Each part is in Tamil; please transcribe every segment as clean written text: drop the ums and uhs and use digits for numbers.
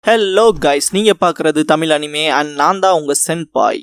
ஹலோ கைஸ், நீங்க பார்க்குறது தமிழ் அனிமே அண்ட் நான் தான் உங்க சென்பாய்.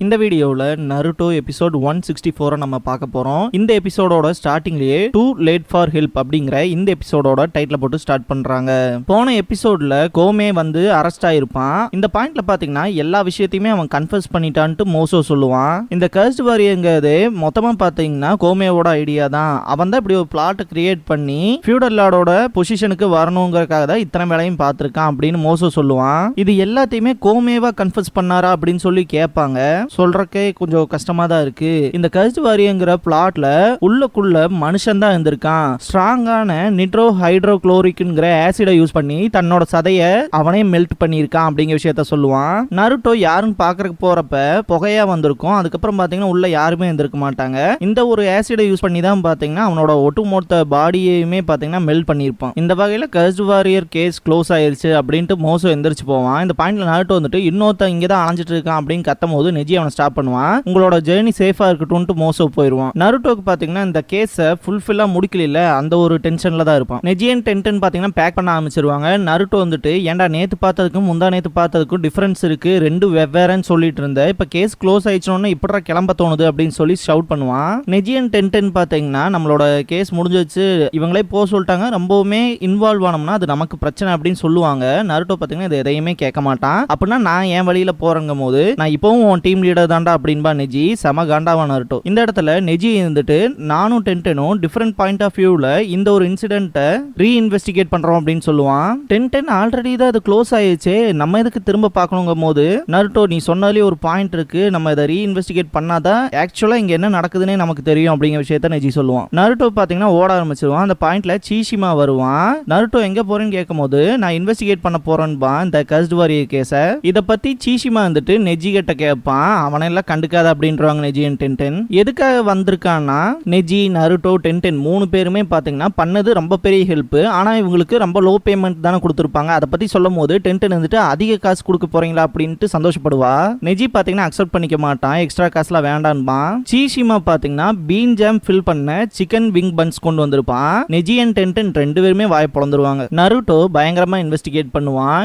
இந்த வீடியோவில் நருட்டோ எபிசோட் 164 நம்ம பார்க்க போகிறோம். இந்த எபிசோடோட ஸ்டார்டிங்லேயே டூ லேட் ஃபார் ஹெல்ப் அப்படிங்கிற இந்த எபிசோடோட டைட்டில் போட்டு ஸ்டார்ட் பண்ணுறாங்க. போன எபிசோடில் கோமே வந்து அரெஸ்ட் ஆகிருப்பான். இந்த பாயிண்ட்ல பார்த்தீங்கன்னா எல்லா விஷயத்தையுமே அவன் கன்ஃபர்ஸ் பண்ணிட்டான்ட்டு மோசோ சொல்லுவான். இந்த கர்ஸ்ட் வாரியங்கிறது மொத்தமாக பார்த்தீங்கன்னா கோமேவோட ஐடியா தான். அவன் தான் இப்படி ஒரு பிளாட்டை கிரியேட் பண்ணி ஃபியூடல் லார்டோட பொசிஷனுக்கு வரணுங்கிறதுக்காக தான் இத்தனை வேலையும் பார்த்துருக்கான் அப்படின்னு மோசோ சொல்லுவான். இது எல்லாத்தையுமே கோமேவா கன்ஃபர்ஸ் பண்ணாரா அப்படின்னு சொல்லி கேட்பாங்க. சொல்றக்கே கொஞ்சம் கஷ்டமா தான் இருக்கு. இந்த கர்ஸ்ட் வாரியங்கிற பிளாட்ல உள்ளுக்குள்ள மனுஷன் தான் இருந்திருக்கான். ஸ்ட்ராங்கான நிட்ரோ ஹைட்ரோகுளோரிக்ங்கிற ஆசிடை யூஸ் பண்ணி தன்னோட சதைய அவனே மெல்ட் பண்ணியிருக்கான் அப்படிங்கிற விஷயத்த சொல்லுவான். நருட்டோ யாருன்னு பாக்குறதுக்கு போறப்ப புகையா வந்திருக்கும். அதுக்கப்புறம் பாத்தீங்கன்னா உள்ள யாருமே இருந்திருக்க மாட்டாங்க. இந்த ஒரு ஆசிடை யூஸ் பண்ணி தான் பாத்தீங்கன்னா அவனோட ஒட்டுமொத்த பாடியுமே பாத்தீங்கன்னா மெல்ட் பண்ணியிருப்பான். இந்த வகையில கர்ஸ்ட் வாரியர் கேஸ் க்ளோஸ் ஆயிருச்சு அப்படின்ட்டு மோசோ எந்திரிச்சு போவான். இந்த பாயிண்ட்ல நருட்டோ வந்துட்டு இன்னொருத்த இங்கதான் அலைஞ்சிட்டு இருக்கான் அப்படின்னு கத்தும் போது நெஜி அவனை ஸ்டாப் பண்ணுவான். உங்களோட ஜெர்னி சேஃபா இருக்கட்டும்னு மோசோ போயிடுவான். நருட்டோக்கு பாத்தீங்கன்னா இந்த கேஸை ஃபுல்ஃபில்லா முடிக்கல, அந்த ஒரு டென்ஷன்ல தான் இருப்பான். நெஜியன் டென்டன் பாத்தீங்கன்னா பேக் பண்ண ஆரம்பிச்சிருவாங்க. நருட்டோ வந்துட்டு ஏன்டா நேத்து பார்த்ததுக்கும் முந்தா நேத்து பார்த்ததுக்கும் டிஃபரன்ஸ் இருக்கு, ரெண்டு வெவ்வேறன்னு சொல்லிட்டு இருந்த, இப்ப கேஸ் க்ளோஸ் ஆயிடுச்சோன்னு இப்படா கிளம்ப தோணுது அப்படின்னு சொல்லி ஷவுட் பண்ணுவான். நெஜியன் டென்டன் பாத்தீங்கன்னா நம்மளோட கேஸ் முடிஞ்சிச்சு, இவங்களே போக சொல்லிட்டாங்க, ரொம்பவுமே இன்வால்வ் ஆனோம்னா அது நமக்கு பிரச்சனை அப்படின்னு சொல்லுவாங்க. நருட்டோ பாத்தீங்கன்னா இது எதையுமே கேட்க மாட்டான். அப்படின்னா நான் என் வழியில போறங்க போது நான் இப்பவும் உன் டீம் லீடர் தாண்டா அப்படின்பா நெஜி. செம காண்டாவா நருட்டோ. இந்த இடத்துல நெஜி இருந்துட்டு நானும் டென்டனும் டிஃபரெண்ட் பாயிண்ட் ஆஃப் வியூல இந்த ஒரு இன்சிடென்ட்டை ரீஇன்வெஸ்டிகேட் பண்றோம் அப்படின்னு சொல்லுவான். டென்டன் ஆல்ரெடி தான் அது க்ளோஸ் ஆயிடுச்சு, நம்ம எதுக்கு திரும்ப பார்க்கணுங்கும் போது நருட்டோ நீ சொன்னாலே ஒரு பாயிண்ட் இருக்கு, நம்ம இதை ரீஇன்வெஸ்டிகேட் பண்ணாதான் ஆக்சுவலா இங்க என்ன நடக்குதுன்னே நமக்கு தெரியும் அப்படிங்கிற விஷயத்த நெஜி சொல்லுவான். நருட்டோ பாத்தீங்கன்னா ஓட ஆரம்பிச்சிருவான். அந்த பாயிண்ட்ல சீஷிமா வருவான். நருட்டோ எங்க போறேன்னு கேட்கும் போது நான் இன்வெஸ்டிகேட் பண்ண போறேன்பா இந்த கர்ஸ்ட் வாரியர் கேஸ. இத பத்தி சீஷிமா வந்துட்டு நெஜி கிட்ட கேட்பான். அவனெல்லாம் கண்டுக்காத அப்படின்றாங்க நெஜி அண்ட் டென்டன். எதுக்காக வந்திருக்கான்னா நெஜி, நருட்டோ, டென்டன் மூணு பேருமே பாத்தீங்கன்னா பண்ணது ரொம்ப பெரிய ஹெல்ப். ஆனா இவங்களுக்கு ரொம்ப லோ பேமெண்ட் தானே கொடுத்துருப்பாங்க. அதை பத்தி சொல்லும் போது டென்டன் வந்துட்டு அதிக காசு கொடுக்க போறீங்களா அப்படின்ட்டு சந்தோஷப்படுவா. நெஜி பாத்தீங்கன்னா அக்செப்ட் பண்ணிக்க மாட்டான், எக்ஸ்ட்ரா காசுலாம் வேண்டான்பா. சீஷிமா பாத்தீங்கன்னா பீன் ஜாம் ஃபில் பண்ண சிக்கன் விங் பன்ஸ் கொண்டு வந்திருப்பான். நெஜி அண்ட் டென்டன் ரெண்டு பேருமே வாய் பொளந்துருவாங்க. நருட்டோ பயங்கரமா இன்வெஸ்டிகேட் பண்ணுவான்.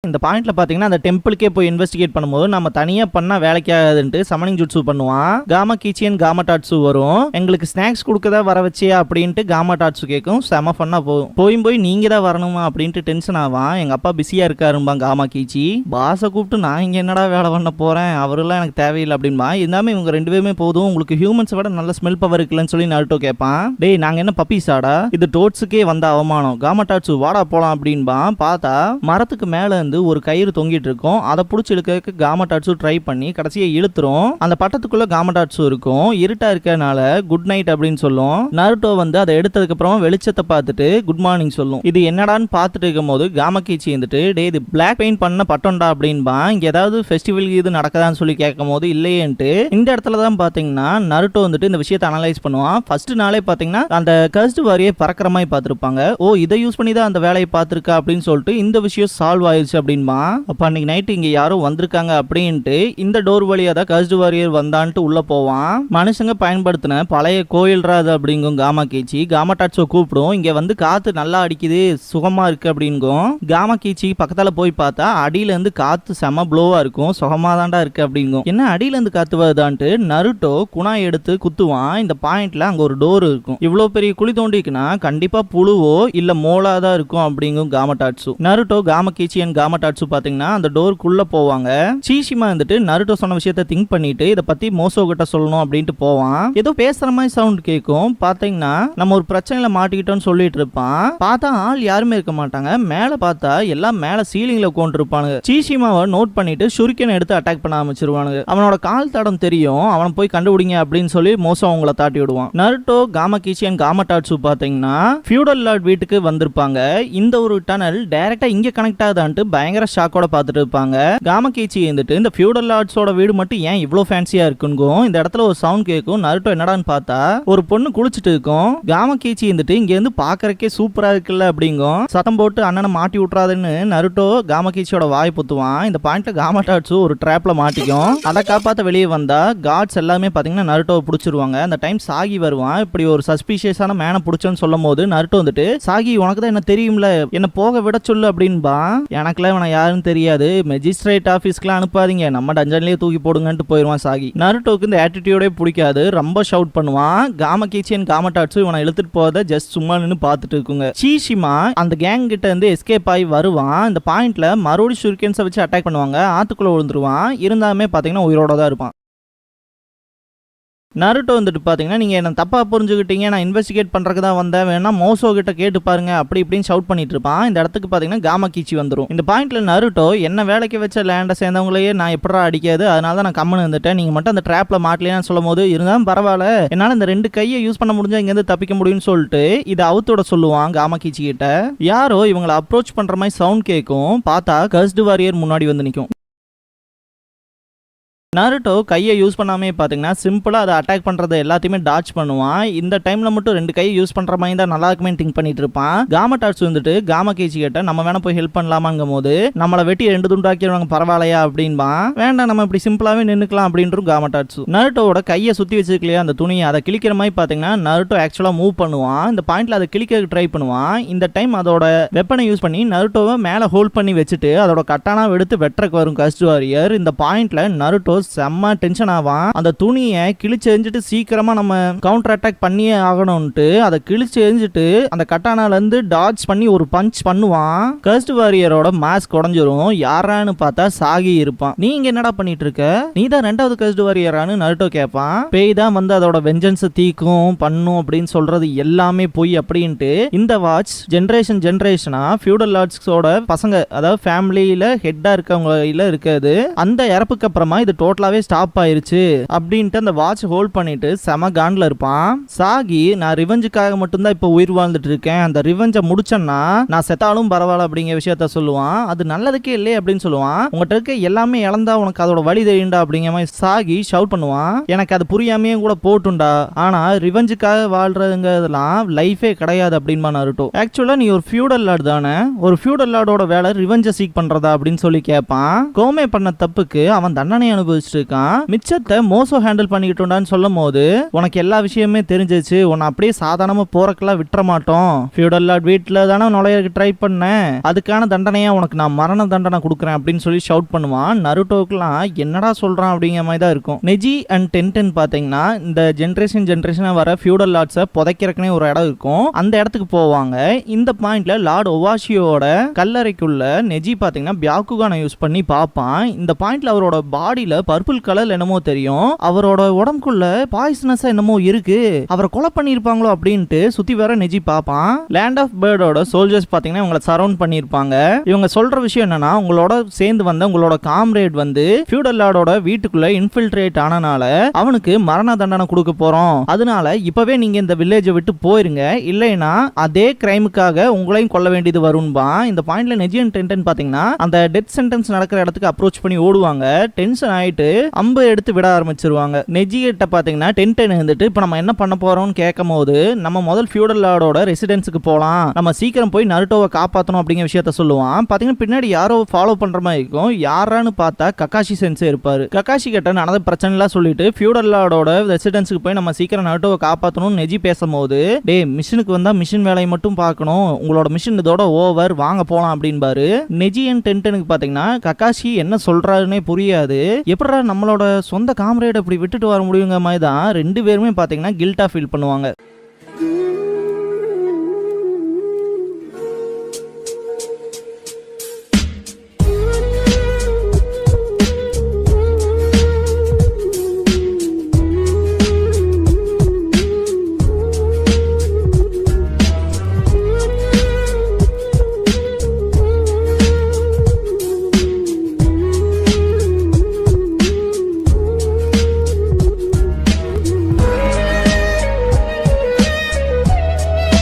இந்த பாயிண்ட்ல பாத்தீங்கன்னா அந்த டெம்பிளுக்கே போய் இன்வெஸ்டிகேட் பண்ணும்போது நம்ம தனியா பண்ணா வேலைக்கு ஆகாதுன்ட்டு சமனிங் ஜுட்சு பண்ணுவான். காமா கீச்சியன் காமா டாட்சு வரும். எங்களுக்கு ஸ்நாக்ஸ் கொடுக்கதா வர வச்சியா அப்படின்ட்டு காமா டாட்சு கேட்கும். செம ஃபன்னா போகும். போய் நீங்க தான் வரணுமா அப்படின்ட்டு டென்ஷன் ஆவான். எங்க அப்பா பிஸியா இருக்காரும்பா காமா கீச்சி. பாச கூப்பிட்டு நான் இங்க என்னடா வேலை பண்ண போறேன், அவரெல்லாம் எனக்கு தேவையில்லை அப்படின்பா. இருந்தாலும் இவங்க ரெண்டு பேருமே போதும், உங்களுக்கு ஹியூமன்ஸ் விட நல்ல ஸ்மெல் பவர் இருக்குல்லன்னு சொல்லி நருட்டோ கேட்பான். டேய் நாங்க என்ன பப்பீஸாடா, இது டோட்ஸுக்கே வந்த அவமானம், காமா டாட்சு வாடா போலாம் அப்படின்பா. பார்த்தா மரத்துக்கு மேல ஒரு கயிறு தொங்கிட்டு இருக்கும். அதை புடிச்சு இழுக்க காமா டாட்சு ட்ரை பண்ணி கடைசியை இழுத்துரும். அந்த பட்டத்துக்குள்ள காமா டாட்சு இருக்கும். இருட்டா இருக்கனால குட் நைட் அப்படின்னு சொல்லும். நருட்டோ வந்து அதை எடுத்ததுக்கு அப்புறம் வெளிச்சத்தை பார்த்துட்டு குட் மார்னிங் சொல்லும். இது என்னடான்னு பார்த்துட்டு இருக்கும் போது காமா கீச்சி வந்துட்டு டே இது பிளாக் பெயிண்ட் பண்ண பட்டம்டா அப்படின்பா. இங்க ஏதாவது ஃபெஸ்டிவல் இது நடக்குதான்னு சொல்லி கேட்கும் போது இல்லையேன்ட்டு இந்த இடத்துல தான் பாத்தீங்கன்னா நருட்டோ வந்துட்டு இந்த விஷயத்தை அனலைஸ் பண்ணுவான். ஃபர்ஸ்ட் நாளே பாத்தீங்கன்னா அந்த கர்ஸ்ட் வாரியை பறக்கிற மாதிரி பார்த்திருப்பாங்க. ஓ இதை யூஸ் பண்ணி தான் அந்த வேலையை பார்த்திருக்கா அப்படின்னு சொல்லிட்டு இந்த விஷயம் சால்வ் ஆயிடுச்சு அப்படின்பா. அப்ப அன்னைக்கு நைட் இங்க யாரோ வந்திருக்காங்க அப்படின்ட்டு இந்த டோர் வழியா தான் கர்ஸ்ட் வாரியர் வந்தான்ட்டு உள்ள போவான். மனுஷங்க பயன்படுத்தின பழைய கோயில் ராது அப்படிங்கும் காமா கீச்சி. காமா டாட்சோ கூப்பிடும், இங்க வந்து காத்து நல்லா அடிக்குது, சுகமா இருக்கு அப்படிங்கும். காமா கீச்சி பக்கத்தால போய் பார்த்தா அடியில இருந்து காத்து செம ப்ளோவா இருக்கும், சுகமா தாண்டா இருக்கு அப்படிங்கும். என்ன அடியில இருந்து காத்து வருதான்ட்டு நருட்டோ குணாய் எடுத்து குத்துவான். இந்த பாயிண்ட்ல அங்க ஒரு டோர் இருக்கும். இவ்வளவு பெரிய குழி தோண்டிக்குன்னா கண்டிப்பா புழுவோ இல்ல மோலாதான் இருக்கும் அப்படிங்கும் Gamatatsu. Naruto Gamakichi and Gamatatsu பாத்தீங்கன்னா அந்த டோருக்குள்ள போவாங்க. சீஷிமா வந்துட்டு நருட்டோ சொன்ன விஷயத்தை திங்க் பண்ணிட்டு இத பத்தி மோசோ கிட்ட சொல்லணும் அப்படின்ட்டு போவான். ஏதோ பேசுற மாதிரி சவுண்ட் கேட்கும். பாத்தீங்கன்னா நம்ம ஒரு பிரச்சனையில மாட்டிக்கிட்டோம்னு சொல்லிட்டு இருப்பான். பார்த்தா ஆள் யாருமே இருக்க மாட்டாங்க. மேல பார்த்தா எல்லாம் மேல சீலிங்ல உட்கார்ந்து இருப்பானுங்க. சீஷிமாவை நோட் பண்ணிட்டு ஷுரிக்கன் எடுத்து அட்டாக் பண்ண ஆரம்பிச்சிருவானுங்க. அவனோட கால் தடம் தெரியும், அவனை போய் கண்டுபிடிங்க அப்படின்னு சொல்லி மோசோ அவங்கள தாட்டி விடுவான். நருட்டோ காமா கீச்சியன் காமா டாட்சு பாத்தீங்கன்னா ஃபியூடல் லார்ட் வீட்டுக்கு வந்திருப்பாங்க. இந்த ஒரு டனல் டைரக்டா இங்க கனெக்ட் ஆகுதான்ட்டு பயங்கர ஷாக்கோட பார்த்துட்டு இருப்பாங்க. காமகேச்சி வந்துட்டு இந்த ஃபியூடல் லார்ட்ஸோட வீடு மட்டும் ஏன் இவ்வளோ ஃபேன்சியா இருக்குங்கும். இந்த இடத்துல ஒரு சவுண்ட் கேட்கும். நருட்டோ என்னடான்னு பார்த்தா ஒரு பொண்ணு குளிச்சுட்டு இருக்கும். காமகேச்சி வந்துட்டு இங்க இருந்து பாக்குறக்கே சூப்பரா இருக்குல்ல அப்படிங்கும். சத்தம் போட்டு அண்ணனை மாட்டி விட்டுறாதுன்னு நருட்டோ காமகேச்சியோட வாய் பொத்துவான். இந்த பாயிண்ட்ல காமடாட்சு ஒரு ட்ராப்ல மாட்டிக்கும். அதை காப்பாத்த வெளியே வந்தா காட்ஸ் எல்லாமே பாத்தீங்கன்னா நருட்டோவை பிடிச்சிருவாங்க. அந்த டைம் சாகி வருவான். இப்படி ஒரு சஸ்பீஷியஸான மேனை பிடிச்சோன்னு சொல்லும் போது நருட்டோ வந்துட்டு சாகி உனக்கு தான் என்ன தெரியும்ல, என்ன போக விட சொல்லு அப்படின்பா. எனக்குலாம் இவனை யாருன்னு தெரியாது, மெஜிஸ்ட்ரேட் ஆபீஸ்க்குலாம் அனுப்பாதீங்க, நம்ம டஞ்சன்லயே தூக்கி போடுங்கன்ட்டு போயிருவான் சாகி. நருட்டோக்கு இந்த ஆட்டிடியூடே பிடிக்காது. ரொம்ப ஷவுட் பண்ணுவான். காமகேச்சி அண்ட் காமடாட்சு இவனை இழுத்துட்டு போறத ஜஸ்ட் சும்மா நின்று பார்த்துட்டு இருக்குங்க. சீஷிமா அந்த கேங் கிட்ட இருந்து எஸ்கேப் ஆகி வருவான். இந்த பாயிண்ட்ல மறுபடியும் ஷூரிகன்ஸை வச்சு அட்டாக் பண்ணுவாங்க. ஆத்துக்குள்ள விழுந்துருவான். இருந்தாலுமே பாத்தீங்கன்னா உயிரோட தான் இருப்பான். நருட்டோ வந்துட்டு பார்த்தீங்கன்னா நீங்கள் என்ன தப்பாக புரிஞ்சுக்கிட்டீங்க, நான் இன்வெஸ்டிகேட் பண்ணுறதுக்கு தான் வந்தேன், வேணா மோசோ கிட்ட கேட்டு பாருங்க அப்படி இப்படின்னு ஷவுட் பண்ணிட்டு இருப்பான். இந்த இடத்துக்கு பார்த்தீங்கன்னா காமகேச்சி வந்துடும். இந்த பாயிண்ட்ல நருட்டோ என்ன வேலைக்கு வச்ச லேண்டை சேர்ந்தவங்களையே நான் எப்படா அடிக்காது, அதனால தான் நான் கம்மனு வந்துட்டேன், நீங்கள் மட்டும் அந்த ட்ராப்ல மாட்டலையான்னு சொல்லும் போது இருந்தாலும் பரவாயில்ல, என்னால் இந்த 2 கையை யூஸ் பண்ண முடிஞ்சா இங்கேருந்து தப்பிக்க முடியும்னு சொல்லிட்டு இதை அவுத்தோட சொல்லுவான் காமகேச்சி கிட்ட. யாரோ இவங்களை அப்ரோச் பண்ணுற மாதிரி சவுண்ட் கேட்கும். பார்த்தா கர்ஸ்டு வாரியர் முன்னாடி வந்து நிற்கும். நருட்டோ கையை யூஸ் பண்ணாமே பார்த்தீங்கன்னா சிம்பிளாக அதை அட்டாக் பண்ணுறது எல்லாத்தையுமே டாச் பண்ணுவான். இந்த டைமில் மட்டும் 2 கையை யூஸ் பண்ணுற மாதிரி தான் நல்லா இருக்குமே திங்க் பண்ணிட்டு இருப்பான். காமடாட்சு வந்துட்டு காமகேச்சி கிட்ட நம்ம வேணா போய் ஹெல்ப் பண்ணலாமாங்கும் போது நம்மளை வெட்டி 2 துண்டாக்கிடுவாங்க பரவாயில்லையா அப்படின்பா. வேண்டாம் நம்ம இப்படி சிம்பிளாகவே நின்றுக்கலாம் அப்படின்றும் காமடாட்சு. நருட்டோட கையை சுற்றி வச்சுக்கலையா அந்த துணியை, அதை கிழிக்கிற மாதிரி பார்த்தீங்கன்னா நருட்டோ ஆக்சுவலாக மூவ் பண்ணுவான். இந்த பாயிண்ட்ல அதை கிழிக்க ட்ரை பண்ணுவான். இந்த டைம் அதோட வெப்பனை யூஸ் பண்ணி நருட்டோவை மேலே ஹோல்ட் பண்ணி வச்சுட்டு அதோட கட்டானா எடுத்து வெட்டுறக்கு வரும் கர்ஸ்டு வாரியர். இந்த பாயிண்ட்ல நருட்டோ செம்ம டென்ஷன் ஆவான். அந்த துணியை கிழிச்சு எரிஞ்சிட்டு சீக்கிரமா நம்ம கவுண்டர் அட்டாக் பண்ணியே ஆகணும்ட்டு அதை கிழிச்சு எரிஞ்சிட்டு அந்த கட்டானால இருந்து டாட்ஜ் பண்ணி ஒரு பஞ்ச் பண்ணுவான். கர்ஸ்டு வாரியரோட மாஸ்க் உடைஞ்சிரும். யாரான்னு பார்த்தா சாகி இருப்பான். நீ இங்க என்னடா பண்ணிட்டு இருக்க, நீ தான் 2வது கர்ஸ்டு வாரியரான்னு நருட்டோ கேட்பான். பேய் தான் வந்து அதோட வெஞ்சன்ஸ் தீக்கும் பண்ணும் அப்படின்னு சொல்றது எல்லாமே போய் அப்படின்ட்டு இந்த வாட்ச் ஜெனரேஷனா ஃபியூடல் லார்ட்ஸோட பசங்க, அதாவது ஃபேமிலியில ஹெட்டா இருக்கவங்க இருக்காது. அந்த இறப்புக்கு அப்புறமா இது டோட்டலாவே ஸ்டாப் ஆயிருச்சு அப்படின்ட்டு அந்த வாட்ச் ஹோல்ட் பண்ணிட்டு செம கான்ல இருப்பான். சாகி நான் ரிவெஞ்சுக்காக மட்டும்தான் இப்ப உயிர் வாழ்ந்துட்டு இருக்கேன், அந்த ரிவெஞ்சை முடிச்சேன்னா நான் செத்தாலும் பரவாயில்ல அப்படிங்கிற விஷயத்த சொல்லுவான். அது நல்லதுக்கே இல்லையே அப்படின்னு சொல்லுவான். உங்கள்கிட்ட இருக்க எல்லாமே இழந்தா உனக்கு அதோட வழி தெரியுண்டா அப்படிங்கிற மாதிரி சாகி ஷவுட் பண்ணுவான். எனக்கு அது புரியாமையே கூட போட்டுண்டா, ஆனா ரிவெஞ்சுக்காக வாழ்றதுங்கிறதுலாம் லைஃபே கிடையாது அப்படின்பா நருட்டோ. ஆக்சுவலா நீ ஒரு ஃபியூடல் லார்ட் தானே, ஒரு ஃபியூடல் லார்டோட வேலை ரிவெஞ்சை சீக் பண்றதா அப்படின்னு சொல்லி கேட்பான். கோமே பண்ண தப்புக்கு அவன் தண்டனை அனுபவிச்சுட்டு இருக்கான். மிச்சத்தை மோசோ ஹேண்டில் பண்ணிக்கிட்டோம்டான்னு சொல்லும் போது உனக்கு எல்லா விஷயமே தெரிஞ்சிச்சு, உன்னை அப்படியே சாதாரணமா போறக்கெல்லாம் விட்டுற மாட்டோம், ஃபியூடல் லார்ட் வீட்டுல தானே நுழையறதுக்கு ட்ரை பண்ணேன், அதுக்கான தண்டனையா உனக்கு நான் மரண தண்டனை கொடுக்குறேன் அப்படின்னு சொல்லி ஷவுட் பண்ணுவான். நருட்டோக்கெல்லாம் என்னடா சொல்றான் அப்படிங்கிற மாதிரி தான் இருக்கும். நெஜி அண்ட் டென்டென் பாத்தீங்கன்னா இந்த ஜென்ரேஷனா வர ஃபியூடல் லார்ட்ஸை புதைக்கிறக்குனே ஒரு இடம் இருக்கும். அந்த இடத்துக்கு போவாங்க. இந்த பாயிண்ட்ல லார்ட் ஒவாஷியோட கல்லறைக்குள்ள நெஜி பாத்தீங்கன்னா பியாக்குகானை யூஸ் பண்ணி பார்ப்பான். இந்த பாயிண்ட்ல அவரோட பாடியில பர்பிள் கலர் என்னமோ தெரியும், அவரோட உடம்புக்குள்ள பாய்சனஸா என்னமோ இருக்கு, அவரை கொலை பண்ணிருப்பாங்களோ அப்படின்ட்டு சுத்தி வர நெஜி பாப்பான். லேண்ட் ஆஃப் பேர்டோட சோல்ஜர்ஸ் பாத்தீங்கன்னா இவங்களை சரவுண்ட் பண்ணிருப்பாங்க. இவங்க சொல்ற விஷயம் என்னன்னா, உங்களோட சேர்ந்து வந்த உங்களோட காம்ரேட் வந்து ஃபியூடல் லார்டோட வீட்டுக்குள்ள இன்ஃபில்ட்ரேட் ஆனனால அவனுக்கு மரண தண்டனை கொடுக்க போறோம், அதனால இப்பவே நீங்க இந்த வில்லேஜை விட்டு போயிருங்க, இல்லைன்னா அதே கிரைமுக்காக உங்களையும் கொல்ல வேண்டியது வரும்பா. இந்த பாயிண்ட்ல நெஜி அண்ட் டென்டன் பாத்தீங்கன்னா அந்த டெத் சென்டென்ஸ் நடக்கிற இடத்துக்கு அப்ரோச் பண்ணி ஓடுவாங்க. டென்ஷன் ஆயிட்டு அம்பு எடுத்து விட ஆரம்பிச்சிருவாங்க. நெஜி கிட்ட பாத்தீங்கன்னா டென்டன் இருந்துட்டு இப்ப நம்ம என்ன பண்ண போறோம்னு கேட்கும் போது நம்ம முதல் ஃபியூடல் லார்டோட ரெசிடென்ஸுக்கு போலாம், நம்ம சீக்கிரம் போய் நருட்டோவை காப்பாற்றணும் அப்படிங்கிற விஷயத்த சொல்லுவான். பாத்தீங்கன்னா பின்னாடி யாரோ ஃபாலோ பண்ற மாதிரி இருக்கும். யாரான்னு பார்த்தா கக்காஷி சென்சே இருப்பாரு. கக்காஷி கிட்ட நடந்த பிரச்சனை எல்லாம் சொல்லிட்டு ஃபியூடல் லார்டோட ரெசிடென்ஸுக்கு போய் நம்ம சீக்கிரம் நருட்டோவை காப்பாற்றணும் நெஜி பேசும்போது, டே மிஷினுக்கு வந்தா மிஷின் வேலையை மட்டும் பார்க்கணும், உங்களோட மிஷின் இதோட ஓவர், வாங்க போலாம் அப்படின்பாரு. நெஜி அண்ட் டென்டனுக்கு பாத்தீங்கன்னா கக்காஷி என்ன சொல்றாருன்னே புரியாது. எப்படா நம்மளோட சொந்த காம்ரேட் அப்படி விட்டுட்டு வர முடியுங்க மாதிரி தான் 2 பேருமே பாத்தீங்கன்னா கில்ட்டா ஃபீல் பண்ணுவாங்க.